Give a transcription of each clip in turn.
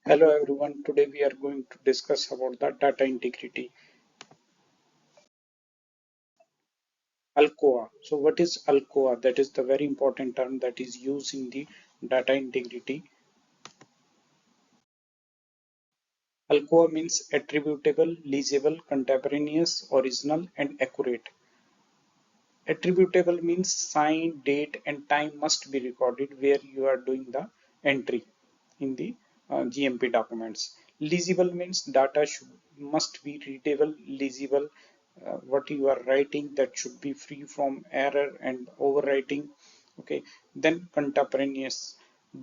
Hello everyone, today we are going to discuss about the data integrity. ALCOA. So what is ALCOA? That is the very important term that is used in the data integrity. ALCOA means attributable, legible, contemporaneous, original and accurate. Attributable means sign, date and time must be recorded where you are doing the entry in the GMP documents. Legible means data must be readable, legible. What you are writing that should be free from error and overwriting. Okay, then contemporaneous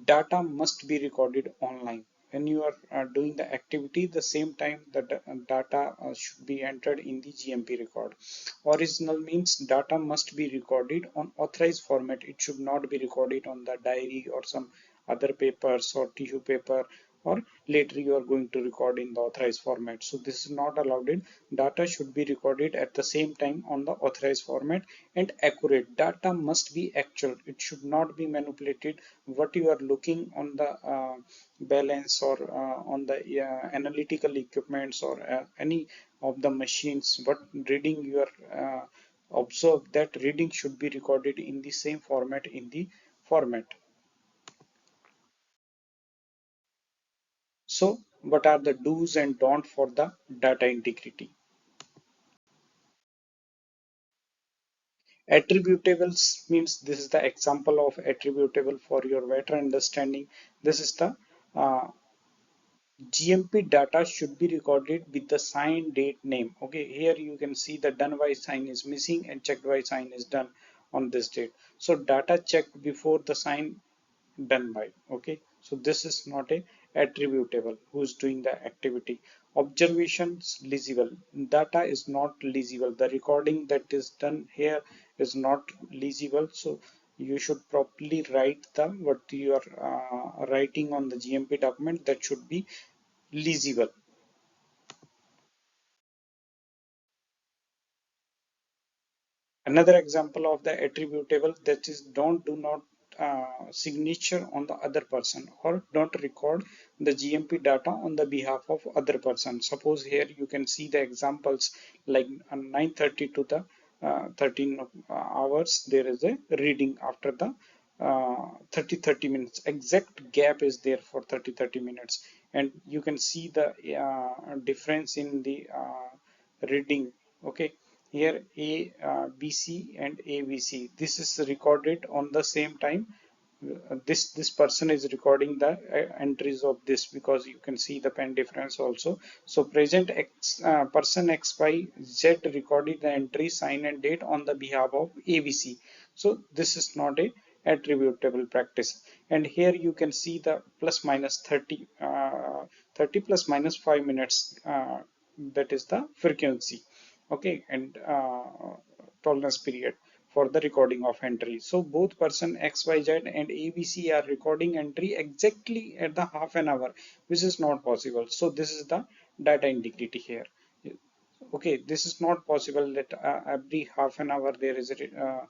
data must be recorded online. When you are doing the activity, the same time the data should be entered in the GMP record. Original means data must be recorded on authorized format. It should not be recorded on the diary or some other papers or tissue paper, or later you are going to record in the authorized format. So this is not allowed in. Data should be recorded at the same time on the authorized format, and accurate data must be actual. It should not be manipulated. What you are looking on the balance or on the analytical equipments or any of the machines, what reading you are observed, that reading should be recorded in the same format in the format. So what are the do's and don't for the data integrity? Attributables means this is the example of attributable for your better understanding. This is the uh, GMP data should be recorded with the sign, date, name. Okay, here you can see the done by sign is missing and checked by sign is done on this date. So data checked before the sign done by. Okay, so this is not a attributable who's doing the activity. Observations legible, data is not legible. The recording that is done here is not legible, so you should properly write the what you are writing on the GMP document, that should be legible. Another example of the attributable, that is don't do not signature on the other person, or don't record the GMP data on the behalf of other person. Suppose here you can see the examples like 9:30 to the 13 hours, there is a reading after the 30 minutes. Exact gap is there for 30 minutes, and you can see the difference in the reading. Okay, here A BC and ABC, this is recorded on the same time. This person is recording the entries of this, because you can see the pen difference also. So present X person XYZ recorded the entry, sign and date on the behalf of ABC. So this is not a attributable practice. And here you can see the plus minus 30 plus minus 5 minutes, that is the frequency. Okay, and tolerance period for the recording of entry. So both person XYZ and ABC are recording entry exactly at the half an hour, which is not possible. So this is the data integrity here. Okay, this is not possible that every half an hour there is a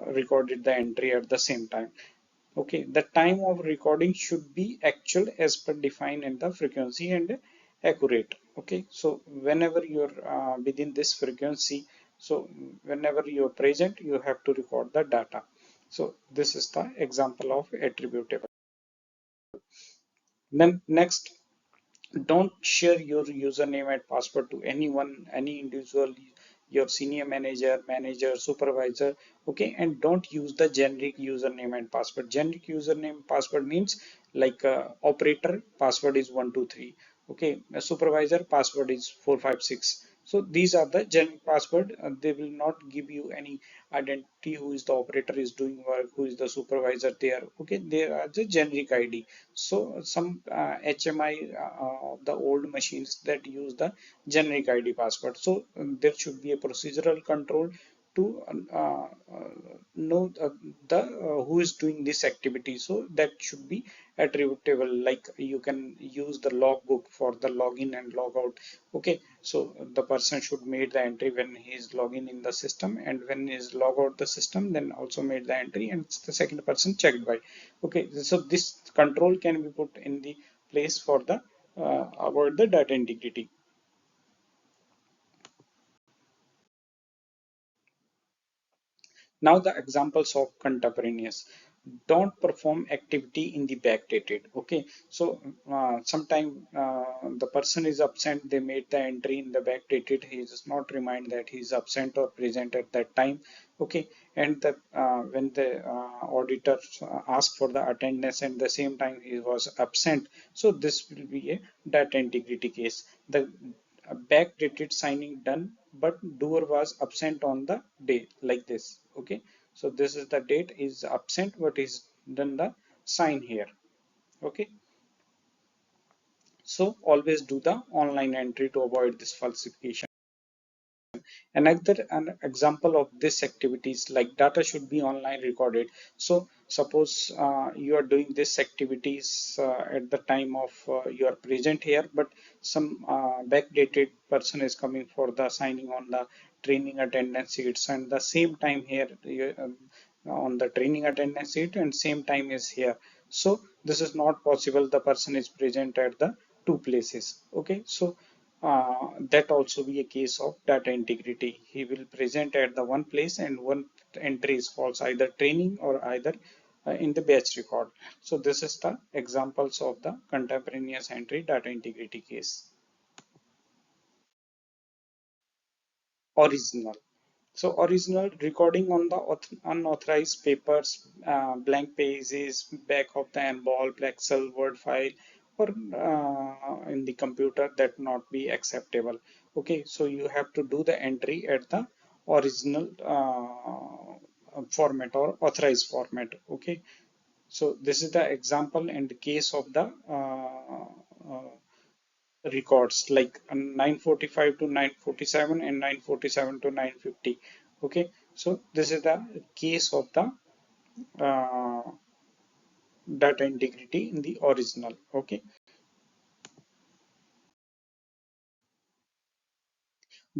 recorded the entry at the same time. Okay, the time of recording should be actual as per defined in the frequency and accurate. Okay, so whenever you're within this frequency, so whenever you're present, you have to record the data. So this is the example of attributable. Then next, don't share your username and password to anyone, any individual, your senior manager, supervisor. Okay, and don't use the generic username and password. Generic username password means like operator password is 123. Okay, a supervisor password is 456. So these are the generic password. They will not give you any identity, who is the operator is doing work, who is the supervisor there. Okay, they are the generic ID. So some HMI of the old machines that use the generic ID password. So there should be a procedural control to know who is doing this activity. So that should be attributable. Like you can use the logbook for the login and log out. Okay, so the person should make the entry when he is logging in the system, and when he is log out the system, then also made the entry, and the second person checked by. Okay, so this control can be put in the place for the avoid the data integrity. Now the examples of contemporaneous. Don't perform activity in the backdated. Okay, so sometime the person is absent. They made the entry in the backdated. He does not remind that he is absent or present at that time. Okay, and the when the auditor asked for the attendance and the same time he was absent. So this will be a data integrity case. The backdated signing done, but doer was absent on the day like this. Okay, so this is the date is absent, but is done the sign here. Okay, so always do the online entry to avoid this falsification. Another an example of this activities like data should be online recorded. So suppose you are doing this activities at the time of you are present here, but some backdated person is coming for the signing on the training attendance sheets, and the same time here on the training attendance sheet and same time is here. So this is not possible. The person is present at the two places. Okay, so that also be a case of data integrity. He will present at the one place and one entry is false, either training or either in the batch record. So this is the examples of the contemporaneous entry data integrity case. Original. So original recording on the unauthorized papers, blank pages, back of the envelope, Excel, Word file, or in the computer that not be acceptable. Okay, so you have to do the entry at the original format or authorized format. Okay, so this is the example and the case of the records like 945 to 947 and 947 to 950. Okay, so this is the case of the uh, data integrity in the original. Okay,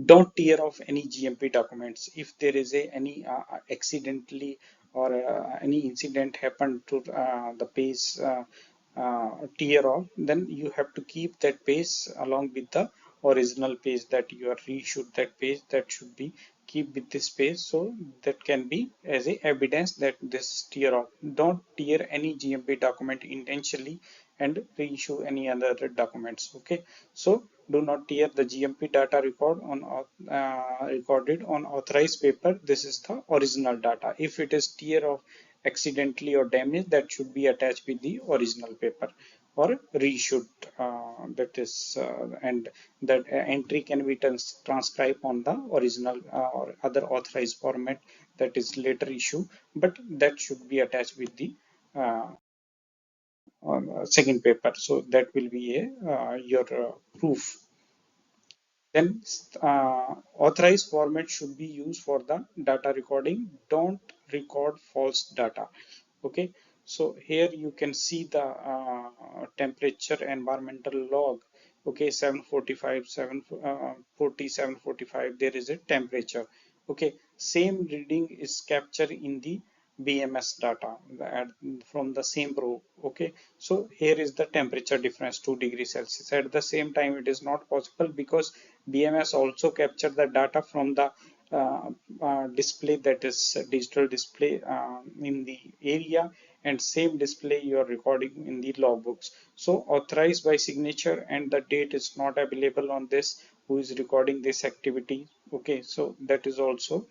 don't tear off any GMP documents. If there is any accidentally or any incident happened to the page tear off, then you have to keep that page along with the original page that you are reissued. That page that should be keep with this page, so that can be as a evidence that this tear off. Don't tear any GMP document intentionally and reissue any other documents. Okay, so do not tear the GMP data record on recorded on authorized paper. This is the original data. If it is tear of accidentally or damaged, that should be attached with the original paper or reissued. That is, and that entry can be transcribed on the original or other authorized format that is later issue, but that should be attached with the uh, second paper. So that will be a your proof. Then authorized format should be used for the data recording. Don't record false data. Okay, so here you can see the temperature environmental log. Okay, 745, 740, 745. There is a temperature. Okay, same reading is captured in the BMS data from the same row. Okay, so here is the temperature difference 2 degrees Celsius. At the same time, it is not possible because BMS also capture the data from the display, that is digital display in the area, and same display you are recording in the logbooks. So authorized by signature and the date is not available on this who is recording this activity. Okay, so that is also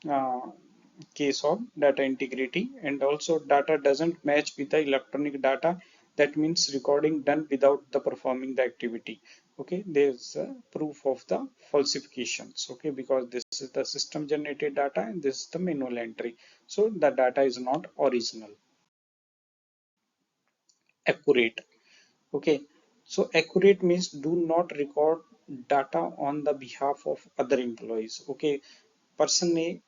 uh, case of data integrity. And also data doesn't match with the electronic data, that means recording done without the performing the activity. Okay, there's proof of the falsifications. Okay, because this is the system generated data and this is the manual entry, so the data is not original. Accurate. Okay, so accurate means do not record data on the behalf of other employees. Okay, person A,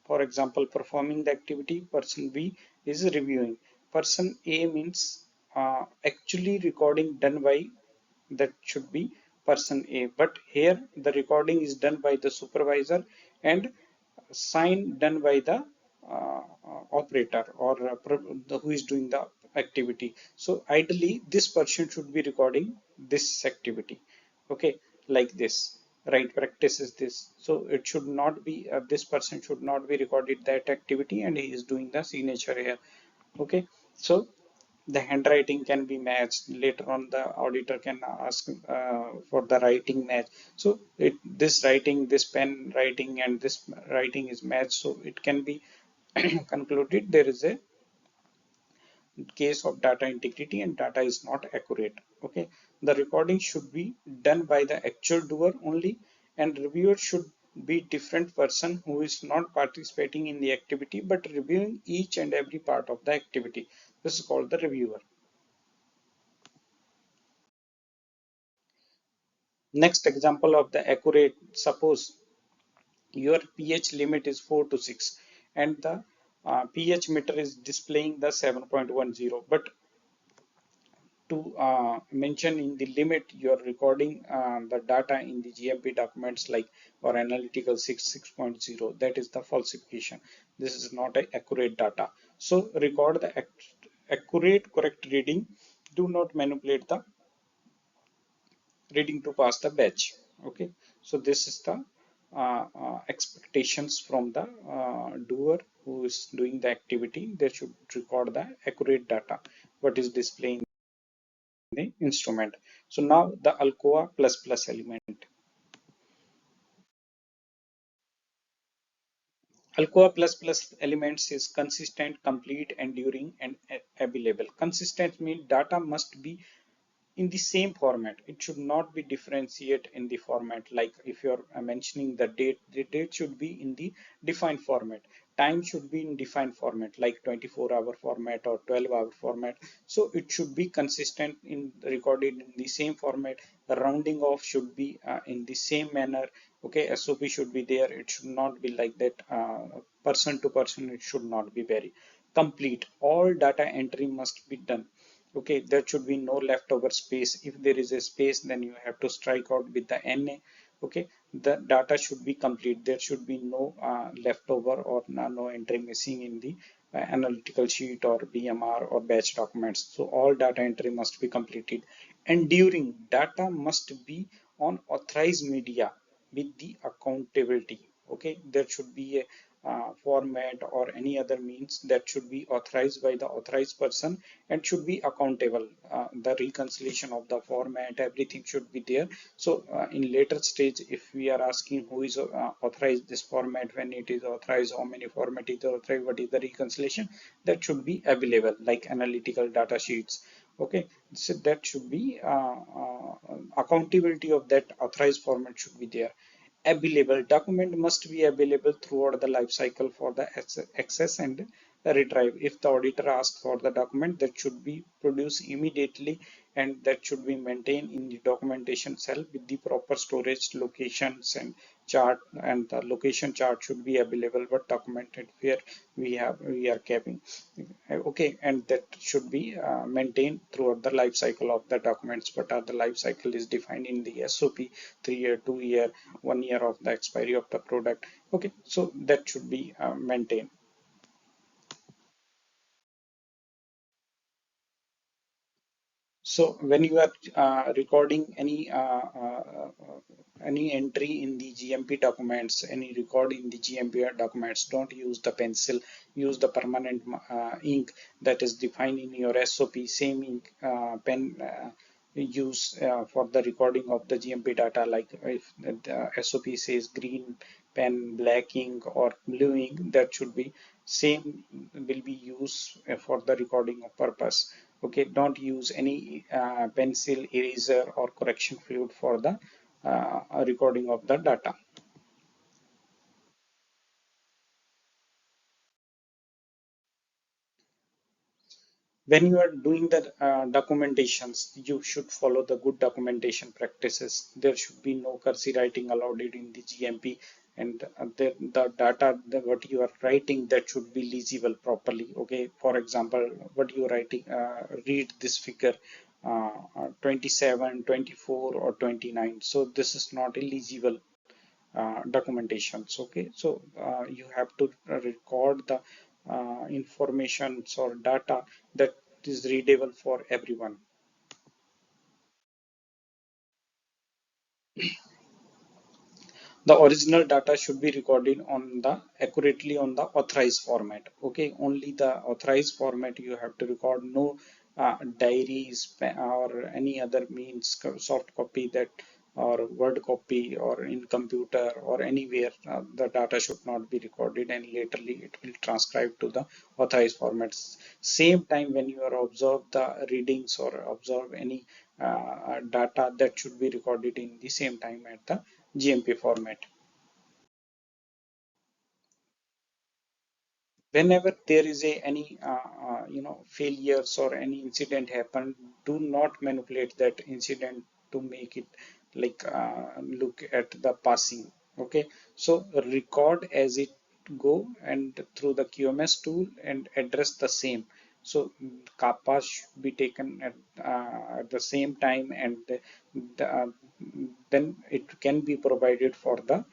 for example, performing the activity, person B is reviewing. Person A means actually recording done by, that should be person A, but here the recording is done by the supervisor and sign done by the operator or who is doing the activity. So ideally this person should be recording this activity, okay, like this. Right practice is this. So it should not be this person should not be recorded that activity and he is doing the signature here. Okay, so the handwriting can be matched. Later on, the auditor can ask for the writing match. So this writing, this pen writing, and this writing is matched. So it can be concluded there is a case of data integrity and data is not accurate. Okay, the recording should be done by the actual doer only, and reviewer should be different person who is not participating in the activity but reviewing each and every part of the activity. This is called the reviewer. Next example of the accurate, suppose your pH limit is 4 to 6 and the pH meter is displaying the 7.10, but to mention in the limit you're recording the data in the GMP documents like or analytical 6.0, that is the falsification. This is not a accurate data. So record the accurate correct reading. Do not manipulate the reading to pass the batch. Okay, so this is the expectations from the doer who is doing the activity. They should record the accurate data what is displaying the instrument. So now the ALCOA plus element. ALCOA plus elements is consistent, complete, enduring, and available. Consistent means data must be in the same format. It should not be differentiate in the format. Like if you're mentioning the date should be in the defined format. Time should be in defined format like 24-hour format or 12-hour format. So it should be consistent in recorded in the same format. The rounding off should be in the same manner. Okay, SOP should be there. It should not be like that person to person. It should not be very complete. All data entry must be done. Okay, there should be no leftover space. If there is a space, then you have to strike out with the NA. Okay, the data should be complete. There should be no leftover or no entry missing in the analytical sheet or BMR or batch documents. So all data entry must be completed. Enduring data must be on authorized media with the accountability. Okay, there should be a format or any other means that should be authorized by the authorized person and should be accountable. The reconciliation of the format, everything should be there. So in later stage, if we are asking who is authorized this format, when it is authorized, how many format is authorized, what is the reconciliation, that should be available like analytical data sheets. Okay, so that should be accountability of that authorized format should be there. Available document must be available throughout the life cycle for the access and retrieve. If the auditor asks for the document, that should be produced immediately and that should be maintained in the documentation cell with the proper storage locations and chart, and the location chart should be available but documented where we are keeping. Okay, and that should be maintained throughout the life cycle of the documents. But the life cycle is defined in the SOP, 3 year, 2 year, 1 year of the expiry of the product. Okay, so that should be maintained. So when you are recording any entry in the GMP documents, any record in the GMP documents, don't use the pencil. Use the permanent ink that is defined in your SOP. Same ink pen use for the recording of the GMP data. Like if the SOP says green pen, black ink, or blue ink, that should be same will be used for the recording of purpose. Okay, don't use any pencil, eraser, or correction fluid for the recording of the data. When you are doing the documentations, you should follow the good documentation practices. There should be no cursive writing allowed in the GMP, and the data, what you are writing, that should be legible properly. Okay, for example, what you are writing, read this figure 27, 24, or 29. So this is not illegible documentations. Okay, so you have to record the informations or data that is readable for everyone. The original data should be recorded on the accurately on the authorized format. Okay, only the authorized format you have to record. No diaries or any other means soft copy that or word copy or in computer or anywhere, the data should not be recorded and laterly it will transcribe to the authorized formats. Same time when you are observe the readings or observe any data, that should be recorded in the same time at the GMP format. Whenever there is any failures or any incident happen, do not manipulate that incident to make it like look at the passing. Okay, so record as it go and through the QMS tool and address the same. So kappa should be taken at the same time, and the, then it can be provided for the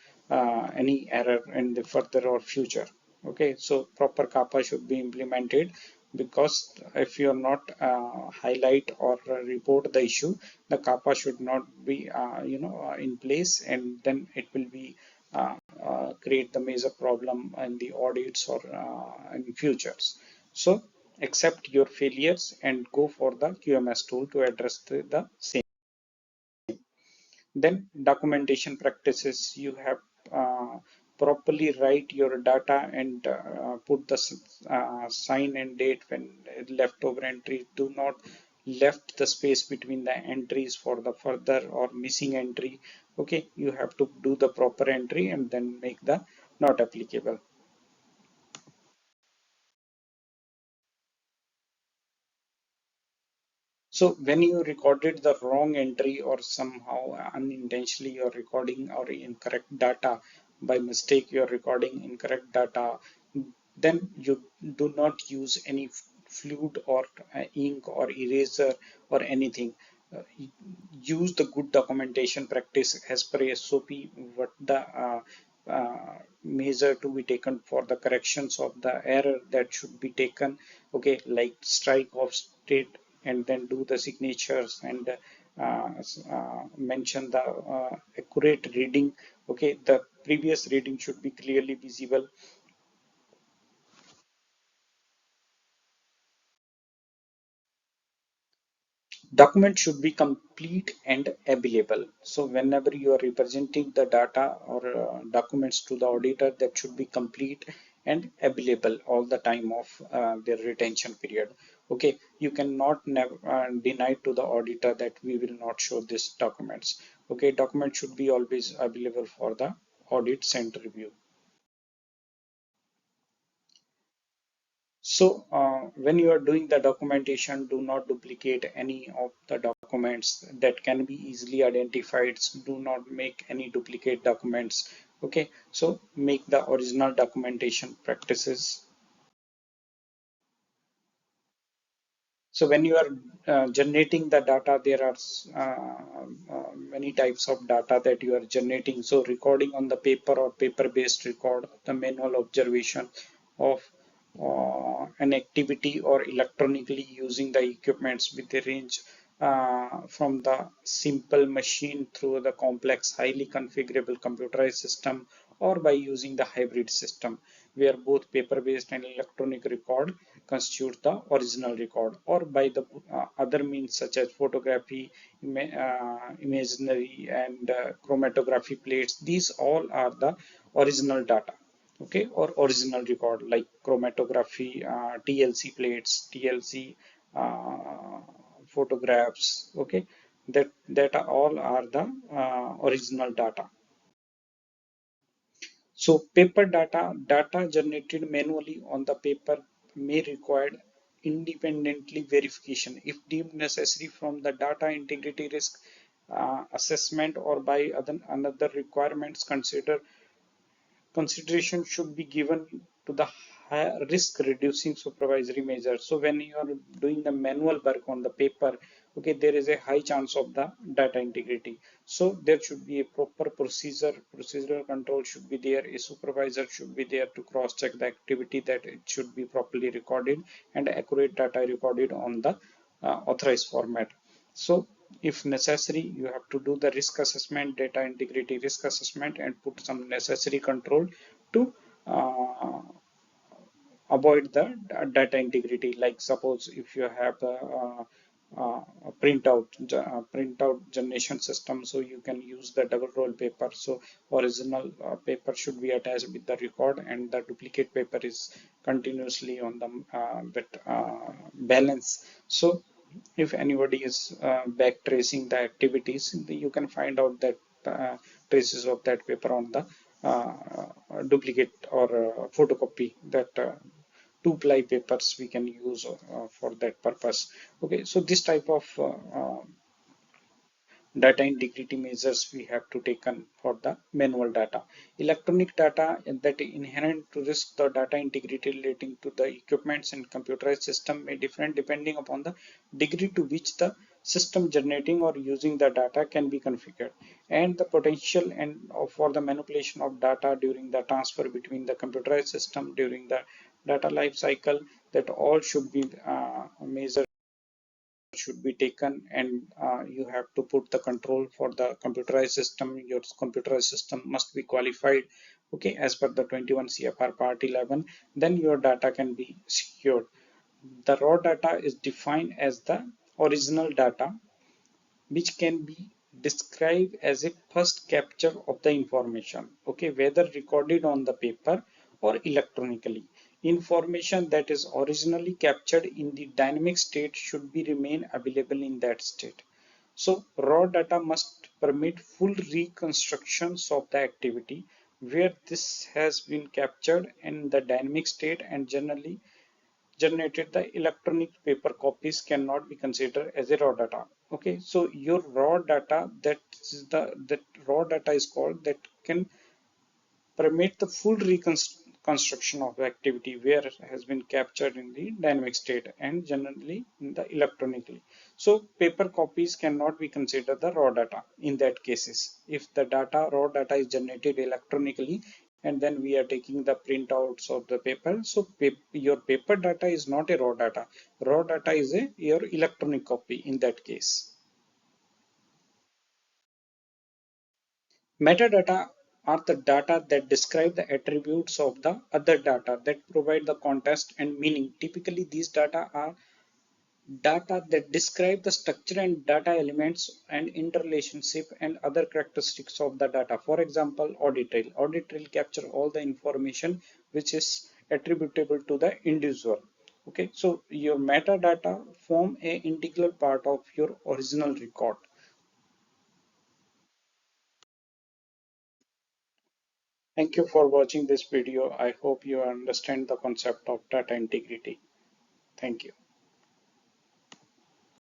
any error in the further or future. Okay, so proper kappa should be implemented, because if you are not highlight or report the issue, the kappa should not be in place, and then it will be create the major problem in the audits or in futures. So accept your failures and go for the QMS tool to address the same. Then documentation practices, you have properly write your data and put the sign and date when leftover entry. Do not left the space between the entries for the further or missing entry. Okay, you have to do the proper entry and then make the not applicable. So when you recorded the wrong entry or somehow unintentionally you're recording or incorrect data, by mistake you're recording incorrect data, then you do not use any fluid or ink or eraser or anything. Use the good documentation practice as per SOP, what the measure to be taken for the corrections of the error that should be taken. Okay, like strike off state and then do the signatures and mention the accurate reading. Okay, the previous reading should be clearly visible. Document should be complete and available. So whenever you are representing the data or documents to the auditor, that should be complete and available all the time of their retention period. Okay, you cannot deny to the auditor that we will not show these documents. Okay, document should be always available for the audits and review. So when you are doing the documentation, do not duplicate any of the documents that can be easily identified. So do not make any duplicate documents. Okay, so make the original documentation practices. So when you are generating the data, there are many types of data that you are generating. So recording on the paper or paper-based record, the manual observation of an activity or electronically using the equipments with a range from the simple machine through the complex, highly configurable computerized system, or by using the hybrid system where both paper-based and electronic record constitute the original record, or by the other means such as photography, imaginary, and chromatography plates. These all are the original data. Okay, or original record like chromatography, TLC plates, TLC photographs. Okay, that all are the original data. So paper data generated manually on the paper may require independently verification if deemed necessary from the data integrity risk assessment or by another requirements. Consideration should be given to the risk reducing supervisory measures. So when you are doing the manual work on the paper, okay, there is a high chance of the data integrity. So there should be a proper procedural control should be there, a supervisor should be there to cross check the activity, that it should be properly recorded and accurate data recorded on the authorized format. So if necessary, you have to do the risk assessment, data integrity risk assessment, and put some necessary control to uh, avoid the data integrity. Like suppose if you have the printout generation system, so you can use the double roll paper. So original paper should be attached with the record, and the duplicate paper is continuously on the that balance. So if anybody is back tracing the activities, you can find out that traces of that paper on the duplicate or photocopy, that two ply papers we can use for that purpose. Okay, so this type of data integrity measures we have to taken for the manual data. Electronic data that inherent to risk the data integrity relating to the equipments and computerized system may different depending upon the degree to which the system generating or using the data can be configured, and the potential and for the manipulation of data during the transfer between the computerized system during the data life cycle, that all should be measured, should be taken, and you have to put the control for the computerized system. Your computerized system must be qualified, okay, as per the 21 CFR part 11. Then your data can be secured. The raw data is defined as the original data, which can be described as a first capture of the information, okay, whether recorded on the paper or electronically. Information that is originally captured in the dynamic state should be remain available in that state. So raw data must permit full reconstructions of the activity where this has been captured in the dynamic state, and generally generated the electronic paper copies cannot be considered as a raw data. Okay, so your raw data, that raw data is called, that can permit the full reconstruction of the activity where it has been captured in the dynamic state and generally in the electronically. So paper copies cannot be considered the raw data in that cases. If the raw data is generated electronically, and then we are taking the printouts of the paper, so your paper data is not a raw data. Raw data is a your electronic copy in that case. Metadata are the data that describe the attributes of the other data, that provide the context and meaning. Typically, these data are data that describe the structure and data elements and interrelationship and other characteristics of the data. For example, audit trail. Audit trail capture all the information which is attributable to the individual. Okay, so your metadata form a integral part of your original record. Thank you for watching this video. I hope you understand the concept of data integrity. Thank you.